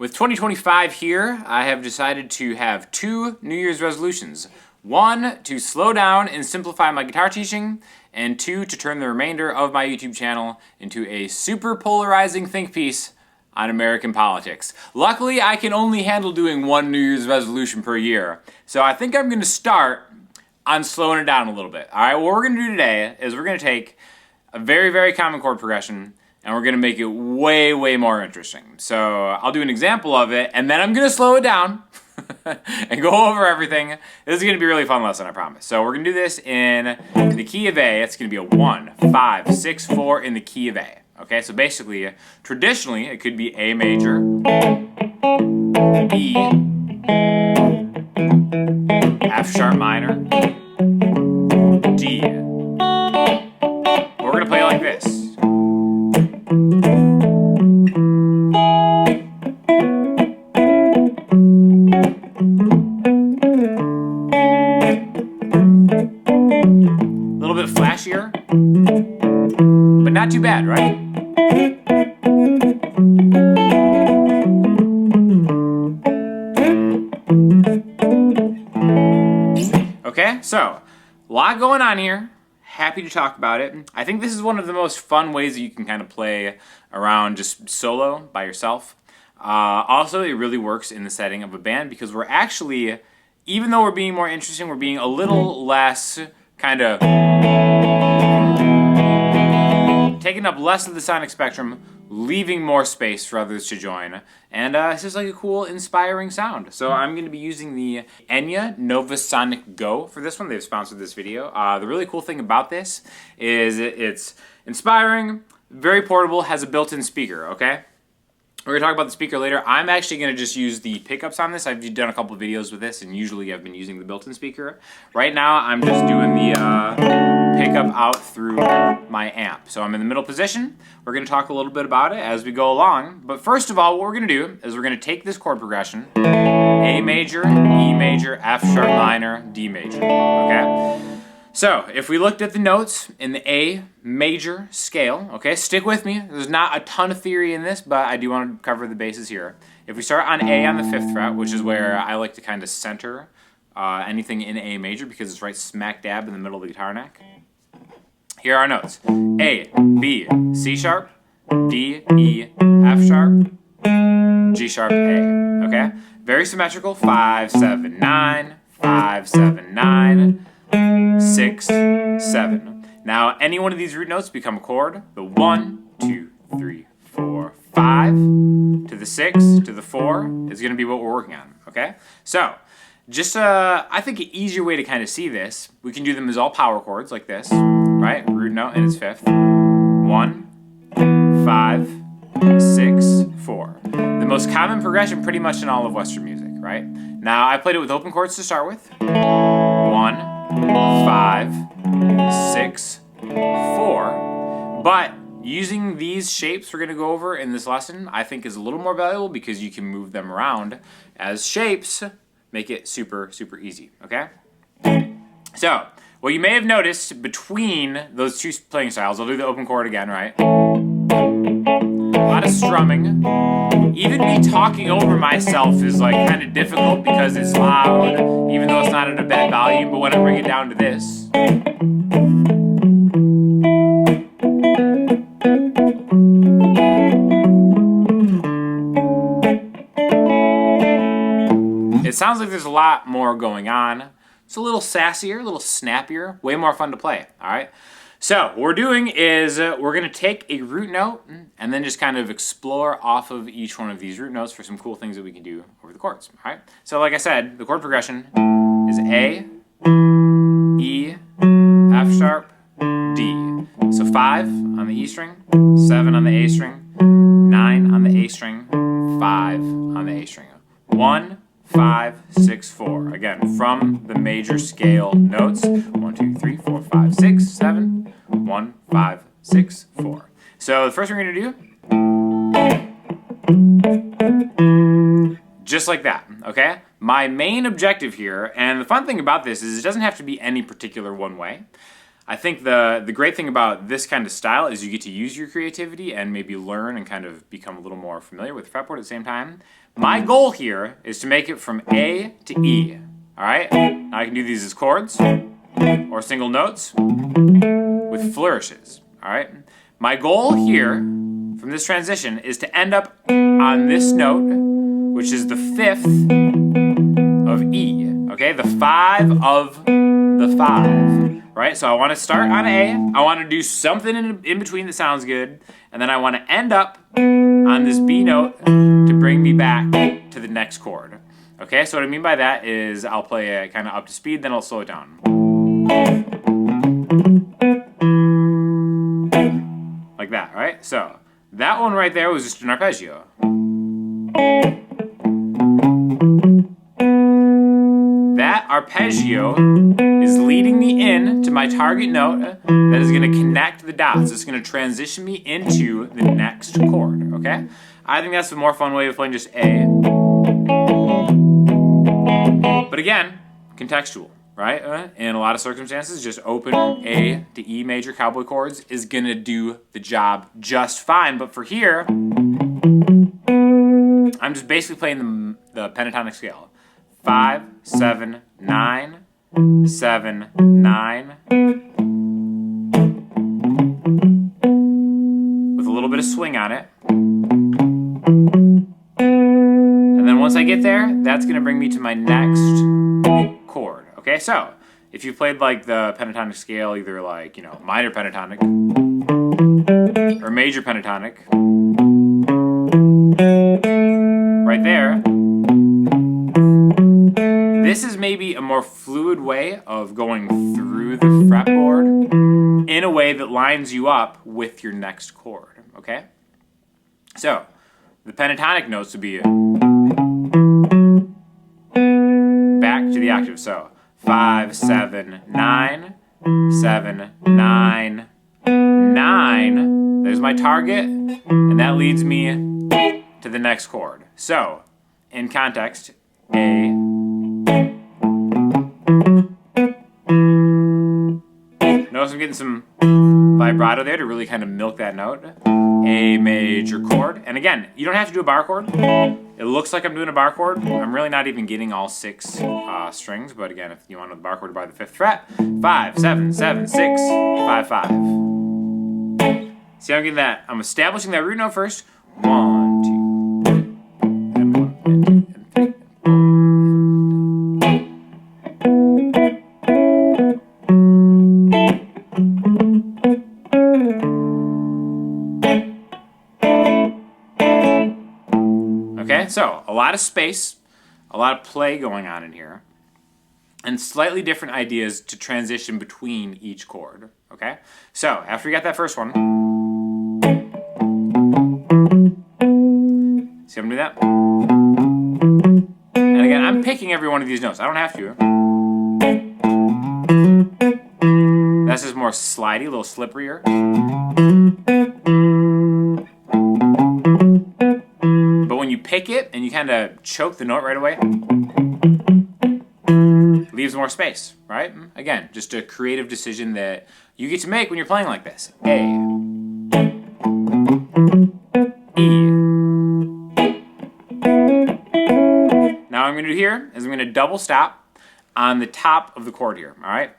With 2025 here, I have decided to have 2 New Year's resolutions. 1, to slow down and simplify my guitar teaching, and 2, to turn the remainder of my YouTube channel into a super polarizing think piece on American politics. Luckily, I can only handle doing 1 New Year's resolution per year, so I think I'm going to start on slowing it down a little bit. Alright, what we're going to do today is we're going to take a very, very common chord progression and we're going to make it way, way more interesting. So I'll do an example of it, and then I'm going to slow it down and go over everything. This is going to be a really fun lesson, I promise. So we're going to do this in the key of A. It's going to be a 1, 5, 6, 4 in the key of A. Okay, so basically, traditionally, it could be A major, E, F sharp minor, D. We're going to play it like this. A little bit flashier, but not too bad, right? Okay, so a lot going on here. Happy to talk about it. I think this is one of the most fun ways that you can kind of play around just solo by yourself. Also, it really works in the setting of a band because we're actually, even though we're being more interesting, we're being a little less kind of taking up less of the sonic spectrum, leaving more space for others to join. And it's just like a cool, inspiring sound. So I'm going to be using the Enya Novasonic Go for this one. They've sponsored this video. The really cool thing about this is it's inspiring, very portable, has a built-in speaker, okay? We're going to talk about the speaker later. I'm actually going to just use the pickups on this. I've done a couple of videos with this, and usually I've been using the built-in speaker. Right now, I'm just doing the pickup out through my amp. So I'm in the middle position. We're going to talk a little bit about it as we go along. But first of all, what we're going to do is we're going to take this chord progression, A major, E major, F sharp minor, D major, okay? So, if we looked at the notes in the A major scale, okay, stick with me. There's not a ton of theory in this, but I do want to cover the bases here. If we start on A on the 5th fret, which is where I like to kind of center anything in A major because it's right smack dab in the middle of the guitar neck. Here are our notes. A, B, C sharp, D, E, F sharp, G sharp, A, okay? Very symmetrical, 5, 7, 9, 5, 7, 9, 6, 7. Now, any one of these root notes become a chord. The 1, 2, 3, 4, 5 to the 6 to the 4 is going to be what we're working on, okay? So, just I think an easier way to kind of see this, we can do them as all power chords like this, right? Root note in its 5th. 1, 5, 6, 4. The most common progression pretty much in all of Western music, right? Now, I played it with open chords to start with. 1, 5, 6, 4. But using these shapes we're going to go over in this lesson, I think is a little more valuable because you can move them around as shapes, make it super, super easy, okay? So, what you may have noticed between those two playing styles, I'll do the open chord again, right? A lot of strumming. Even me talking over myself is like kind of difficult because it's loud, even though it's not at a bad volume, but when I bring it down to this, it sounds like there's a lot more going on. It's a little sassier, a little snappier, way more fun to play, all right? So, what we're doing is we're going to take a root note and then just kind of explore off of each one of these root notes for some cool things that we can do over the chords, all right? So, like I said, the chord progression is A, E, F sharp, D. So 5 on the E string, 7 on the A string, 9 on the A string, 5 on the A string. 1, 5, 6, 4. Again, from the major scale notes. 1, 2, 3, 4, 5, 6, 7. 1, 5, 6, 4. So the first thing we're going to do, just like that, okay? My main objective here, and the fun thing about this is it doesn't have to be any particular one way. I think the great thing about this kind of style is you get to use your creativity and maybe learn and kind of become a little more familiar with the fretboard at the same time. my goal here is to make it from A to E. All right? Now I can do these as chords or single notes with flourishes. All right? My goal here from this transition is to end up on this note, which is the 5th of E. Okay? The 5 of the 5. Right? So I want to start on A. I want to do something in between that sounds good. And then I want to end up on this B note to bring me back to the next chord. Okay, so what I mean by that is I'll play it kind of up to speed, then I'll slow it down. Like that, right? So that one right there was just an arpeggio. That arpeggio is leading me in to my target note that is going to connect the dots. It's going to transition me into the next chord, okay? I think that's a more fun way of playing just A. But again, contextual, right? In a lot of circumstances, just open A to E major cowboy chords is going to do the job just fine. But for here, I'm just basically playing the pentatonic scale. 5, 7, 9, 7, 9. With a little bit of swing on it. And then once I get there, that's going to bring me to my next chord. Okay, so if you played like the pentatonic scale, either like, you know, minor pentatonic or major pentatonic, right there, this is maybe a more fluid way of going through the fretboard in a way that lines you up with your next chord, okay? So, the pentatonic notes would be back to the octave. So, 5, 7, 9, 7, 9, 9. There's my target, and that leads me to the next chord. So, in context, A. Notice I'm getting some vibrato there to really kind of milk that note. A major chord. And again, you don't have to do a bar chord. It looks like I'm doing a bar chord. I'm really not even getting all 6 strings. But again, if you want the bar chord by the 5th fret, 5, 7, 7, 6, 5, 5. See how I'm getting that? I'm establishing that root note first. 1, 2, and 1, and 2, and 3, and 4. Okay, so a lot of space, a lot of play going on in here, and slightly different ideas to transition between each chord. Okay, so after we got that first one, see how I'm doing that? And again, I'm picking every one of these notes. I don't have to. That's just more slidey, a little slipperier. But when you pick it and you kind of choke the note right away, leaves more space, right? Again, just a creative decision that you get to make when you're playing like this. A, E. Now what I'm going to do here is I'm going to double stop on the top of the chord here, all right?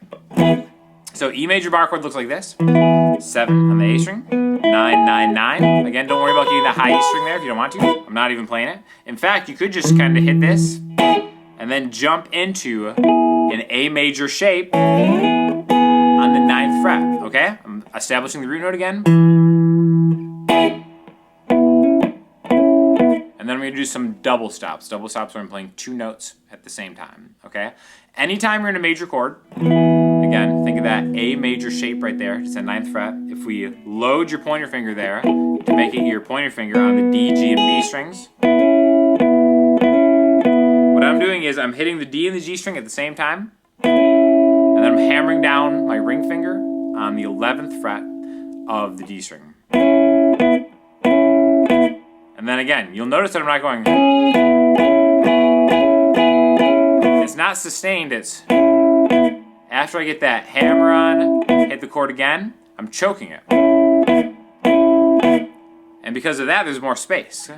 So E major bar chord looks like this. 7 on the A string, 9, 9, 9. Again, don't worry about getting the high E string there if you don't want to. I'm not even playing it. In fact, you could just kind of hit this and then jump into an A major shape on the 9th fret, okay? I'm establishing the root note again. And then I'm going to do some double stops. Double stops where I'm playing 2 notes at the same time, okay? Anytime you're in a major chord, again, think of that A major shape right there. It's at 9th fret. If we load your pointer finger there to make it your pointer finger on the D, G, and B strings, what I'm doing is I'm hitting the D and the G string at the same time, and then I'm hammering down my ring finger on the 11th fret of the D string. And then again, you'll notice that I'm not going... It's not sustained, it's... After I get that hammer on, hit the chord again, I'm choking it. And because of that, there's more space.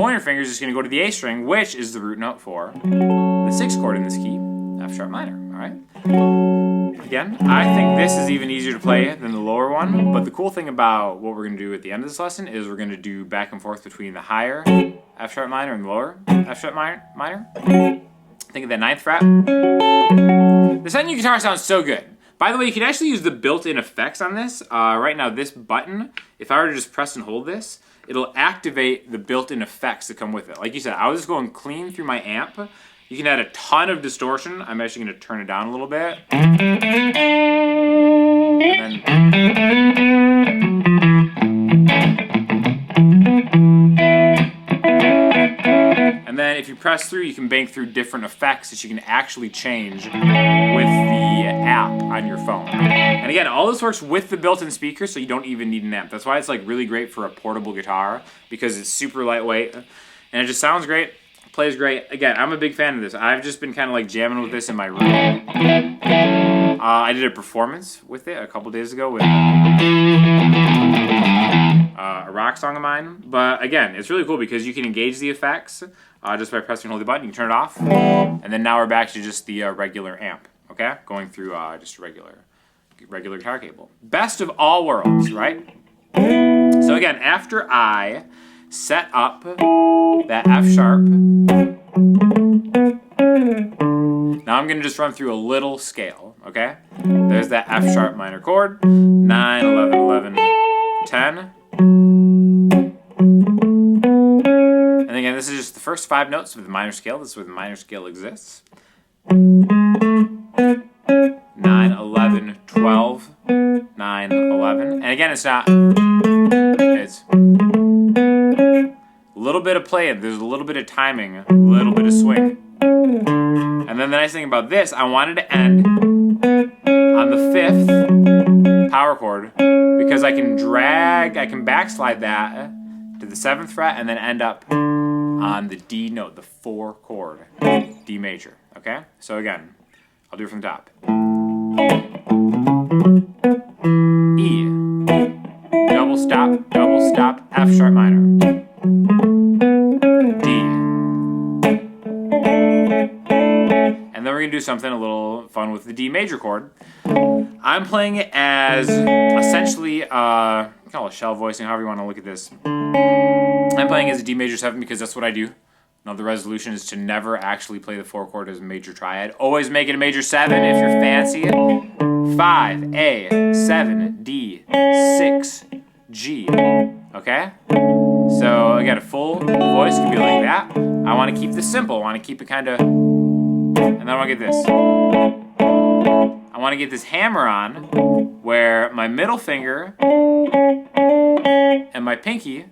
pointer finger is just going to go to the A string, which is the root note for the 6th chord in this key, F sharp minor, all right? Again, I think this is even easier to play than the lower one, but the cool thing about what we're going to do at the end of this lesson is we're going to do back and forth between the higher F sharp minor and the lower F sharp minor. Think of that 9th fret. This Enya guitar sounds so good. By the way, you can actually use the built-in effects on this. Right now, this button, if I were to just press and hold this, it'll activate the built-in effects that come with it. Like you said, I was just going clean through my amp. You can add a ton of distortion. I'm actually going to turn it down a little bit. And then if you press through, you can bank through different effects that you can actually change with the app on your phone. And again, all this works with the built-in speaker, so you don't even need an amp. That's why it's like really great for a portable guitar, because it's super lightweight and it just sounds great, plays great. Again, I'm a big fan of this. I've just been kind of like jamming with this in my room. I did a performance with it a couple days ago with a rock song of mine. But again, it's really cool because you can engage the effects just by pressing and holding the button. You can turn it off. And then now we're back to just the regular amp, okay? Going through just a regular guitar cable. Best of all worlds, right? So again, after I set up that F sharp, now I'm going to just run through a little scale, okay? There's that F sharp minor chord, 9, 11, 11, 10. And again, this is just the first 5 notes of the minor scale. This is where the minor scale exists. 9, 11, 12, 9, 11. And again, it's a little bit of play. There's a little bit of timing, a little bit of swing. And then the nice thing about this, I wanted to end on the 5th power chord because I can backslide that to the 7th fret and then end up on the D note, the 4 chord, D major, okay? So again, I'll do it from the top. E, double stop, F sharp minor. And then we're going to do something a little fun with the D major chord. I'm playing it as essentially, call it shell voicing, however you want to look at this. I'm playing as a D major 7 because that's what I do. Now the resolution is to never actually play the 4 chord as a major triad. Always make it a major 7 if you're fancy. 5, A, 7, D, 6, G. Okay? So again, a full voice could be like that. I want to keep this simple. I want to keep it kind of... And then I want to get this. I want to get this hammer on where my middle finger and my pinky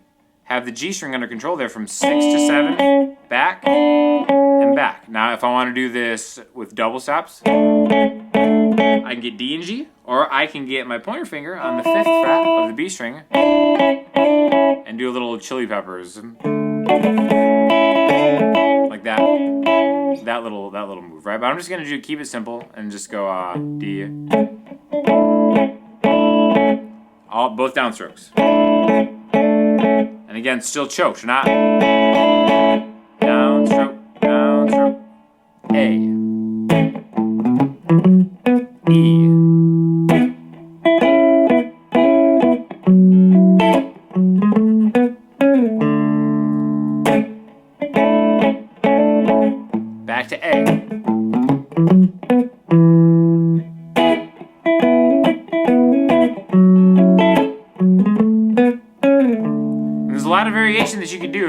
have the G string under control there from 6 to 7, back and back. Now if I want to do this with double stops, I can get D and G, or I can get my pointer finger on the 5th fret of the B string and do a little Chili Peppers. Like that. That little move, right? But I'm just going to keep it simple and just go D. Both downstrokes. And again, still choked, not downstroke, A, E, back to A. There's a lot of variation that you could do.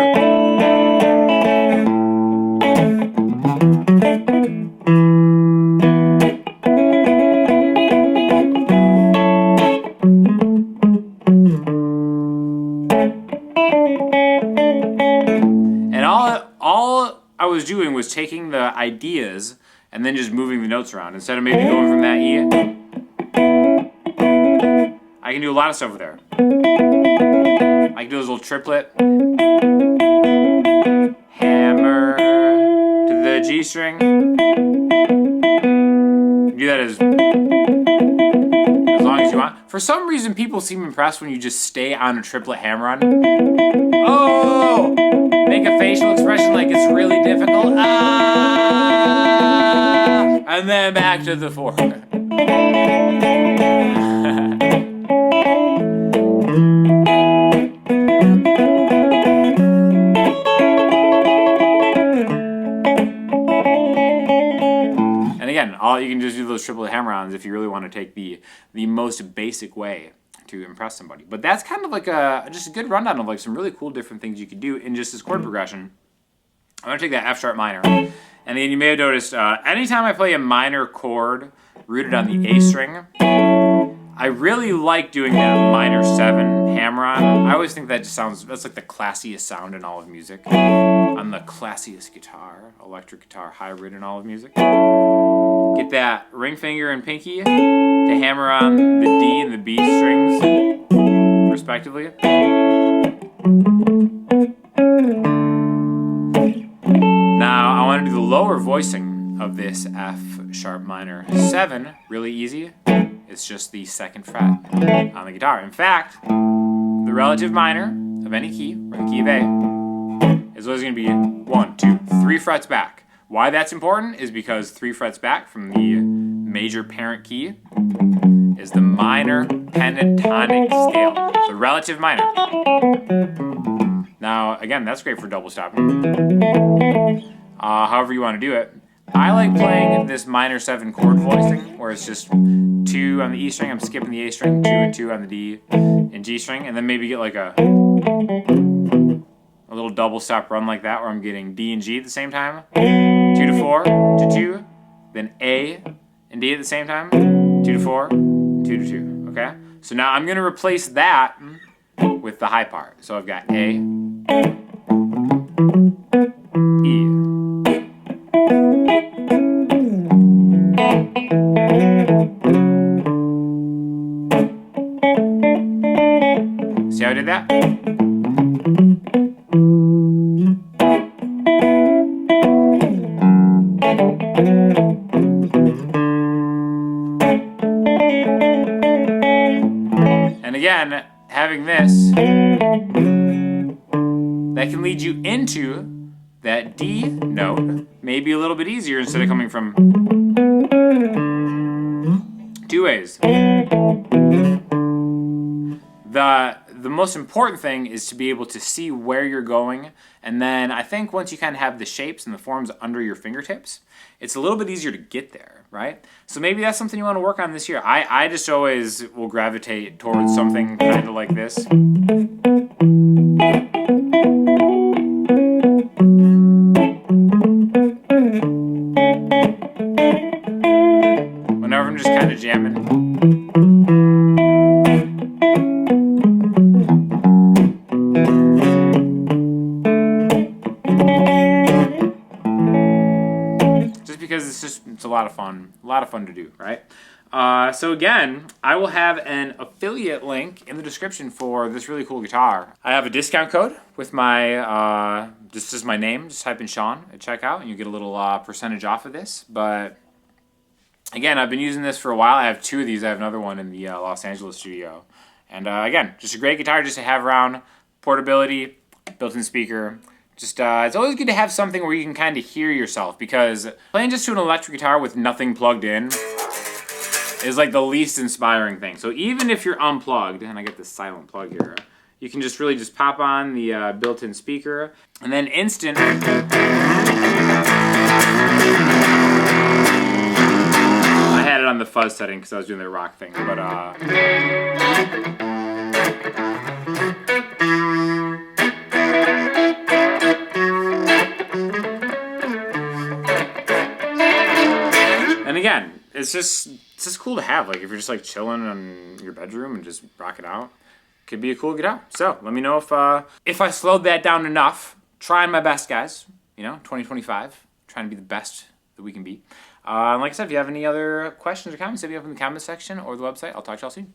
And all I was doing was taking the ideas and then just moving the notes around. Instead of maybe going from that E, I can do a lot of stuff with there. I can do this little triplet. Hammer to the G string. Do that as long as you want. For some reason, people seem impressed when you just stay on a triplet hammer on. Oh! Make a then back to the 4. And again, you can just do those triple hammer-ons if you really want to take the most basic way to impress somebody. But that's kind of like just a good rundown of like some really cool different things you could do in just this chord progression. I'm going to take that F sharp minor. And then you may have noticed, anytime I play a minor chord rooted on the A string, I really like doing that minor 7 hammer-on. I always think that just that's like the classiest sound in all of music. On the classiest guitar, electric guitar hybrid in all of music. Get that ring finger and pinky to hammer on the D and the B strings, respectively. Now, I want to do the lower voicing of this F sharp minor 7, really easy. It's just the 2nd fret on the guitar. In fact, the relative minor of any key, or the key of A, is always going to be 1, 2, 3 frets back. Why that's important is because 3 frets back from the major parent key is the minor pentatonic scale, the relative minor. Now, again, that's great for double stopping. However you want to do it. I like playing this minor 7 chord voicing, where it's just 2 on the E string, I'm skipping the A string, 2 and 2 on the D and G string, and then maybe get like a little double stop run like that, where I'm getting D and G at the same time, 2 to 4 to 2, then A and D at the same time, 2 to 4, 2 to 2, okay? So now I'm going to replace that with the high part. So I've got A, E. See how I did that? And again, having this, that can lead you into that D note, maybe a little bit easier instead of coming from 2 ways. The most important thing is to be able to see where you're going, and then I think once you kind of have the shapes and the forms under your fingertips, it's a little bit easier to get there, right? So maybe that's something you want to work on this year. I just always will gravitate towards something kind of like this. Whenever I'm just kind of jamming. Because it's a lot of fun to do, right? So again, I will have an affiliate link in the description for this really cool guitar. I have a discount code with my, this is my name, just type in Sean at checkout and you get a little percentage off of this. But again, I've been using this for a while. I have 2 of these. I have another one in the Los Angeles studio. And again, just a great guitar just to have around, portability, built-in speaker. Just, it's always good to have something where you can kind of hear yourself, because playing just to an electric guitar with nothing plugged in is like the least inspiring thing. So even if you're unplugged, and I get this silent plug here, you can just really just pop on the built-in speaker, and then instant. I had it on the fuzz setting because I was doing the rock thing, but and again, it's just cool to have. Like if you're just like chilling in your bedroom and just rock it out, could be a cool guitar. So let me know if I slowed that down enough. Trying my best, guys. You know, 2025, trying to be the best that we can be. And like I said, if you have any other questions or comments, hit me up in the comment section or the website. I'll talk to y'all soon.